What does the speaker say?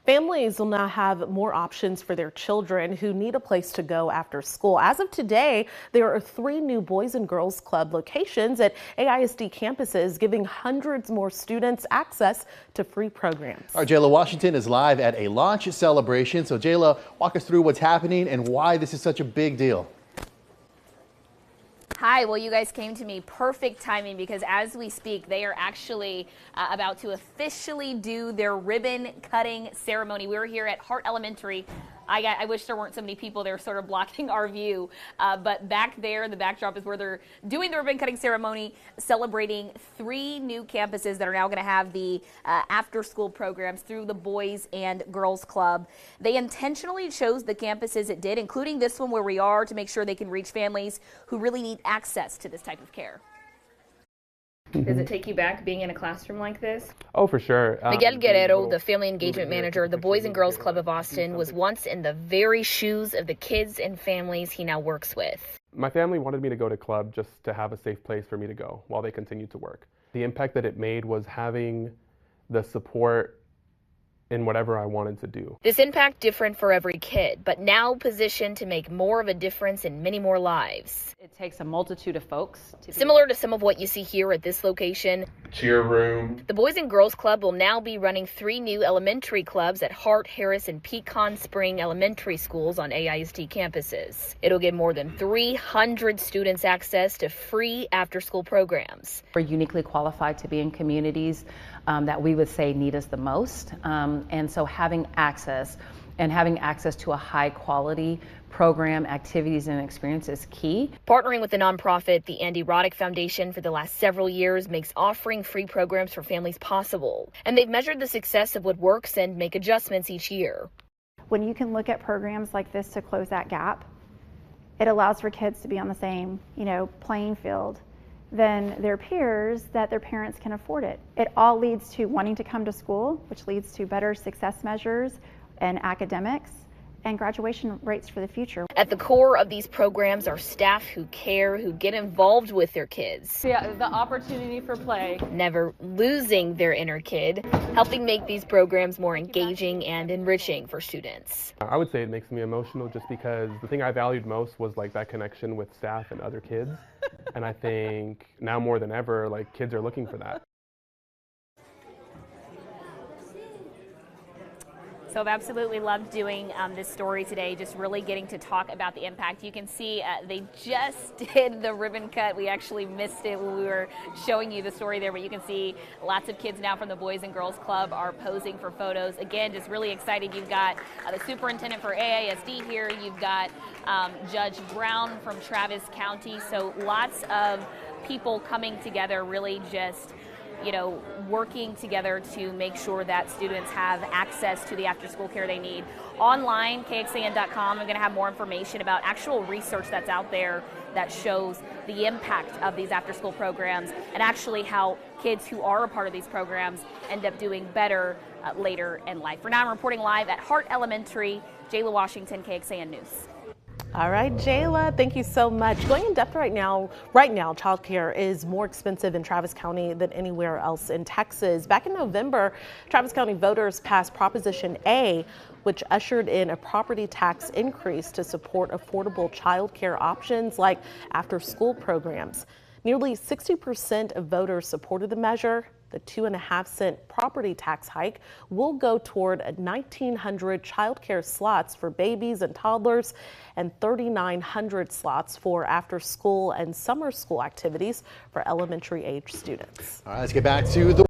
Families will now have more options for their children who need a place to go after school. As of today, there are 3 new Boys and Girls Club locations at ISD campuses, giving hundreds more students access to free programs. Our Jayla Washington is live at a launch celebration. So Jayla, walk us through what's happening and why this is such a big deal. Hi, well, you guys came to me perfect timing because as we speak, they are actually about to officially do their ribbon cutting ceremony. We were here at Hart Elementary. I wish there weren't so many people there sort of blocking our view, but back there, the backdrop is where they're doing the ribbon cutting ceremony, celebrating 3 new campuses that are now going to have the after-school programs through the Boys and Girls Club. They intentionally chose the campuses it did, including this one where we are, to make sure they can reach families who really need access to this type of care. Does it take you back being in a classroom like this? Oh, for sure. Miguel Guerrero, the family engagement manager of the Boys and Girls Club of Austin, was once in the very shoes of the kids and families he now works with. My family wanted me to go to club just to have a safe place for me to go while they continued to work. The impact that it made was having the support in whatever I wanted to do. This impact different for every kid, but now positioned to make more of a difference in many more lives. It takes a multitude of folks. Similar to some of what you see here at this location, Cheer room. the Boys and Girls Club will now be running 3 new elementary clubs at Hart, Harris, and Pecan Spring elementary schools on AISD campuses. It'll give more than 300 students access to free after-school programs. We're uniquely qualified to be in communities that we would say need us the most. And so having access to a high quality program, activities, and experience is key. Partnering with the nonprofit, the Andy Roddick Foundation, for the last several years makes offering free programs for families possible. And they've measured the success of what works and make adjustments each year. When you can look at programs like this to close that gap, it allows for kids to be on the same, playing field than their peers, that their parents can afford it. It all leads to wanting to come to school, which leads to better success measures and academics and graduation rates for the future. At the core of these programs are staff who care, who get involved with their kids. Yeah, the opportunity for play. Never losing their inner kid, helping make these programs more engaging and enriching for students. I would say it makes me emotional just because the thing I valued most was like that connection with staff and other kids. And I think now more than ever, like, kids are looking for that. So I've absolutely loved doing this story today, just really getting to talk about the impact. You can see they just did the ribbon cut. We actually missed it when we were showing you the story there, but you can see lots of kids now from the Boys and Girls Club are posing for photos. Again, just really excited. You've got the superintendent for AISD here. You've got Judge Brown from Travis County. So lots of people coming together, really just working together to make sure that students have access to the after-school care they need. Online, KXAN.com, I'm going to have more information about actual research that's out there that shows the impact of these after-school programs and actually how kids who are a part of these programs end up doing better later in life. For now, I'm reporting live at Hart Elementary. Jayla Washington, KXAN News. All right, Jayla, thank you so much. Going in depth right now, childcare is more expensive in Travis County than anywhere else in Texas. Back in November, Travis County voters passed Proposition A, which ushered in a property tax increase to support affordable childcare options like after-school programs. Nearly 60% of voters supported the measure. The 2.5-cent property tax hike will go toward 1,900 childcare slots for babies and toddlers and 3,900 slots for after-school and summer school activities for elementary age students. All right, let's get back to the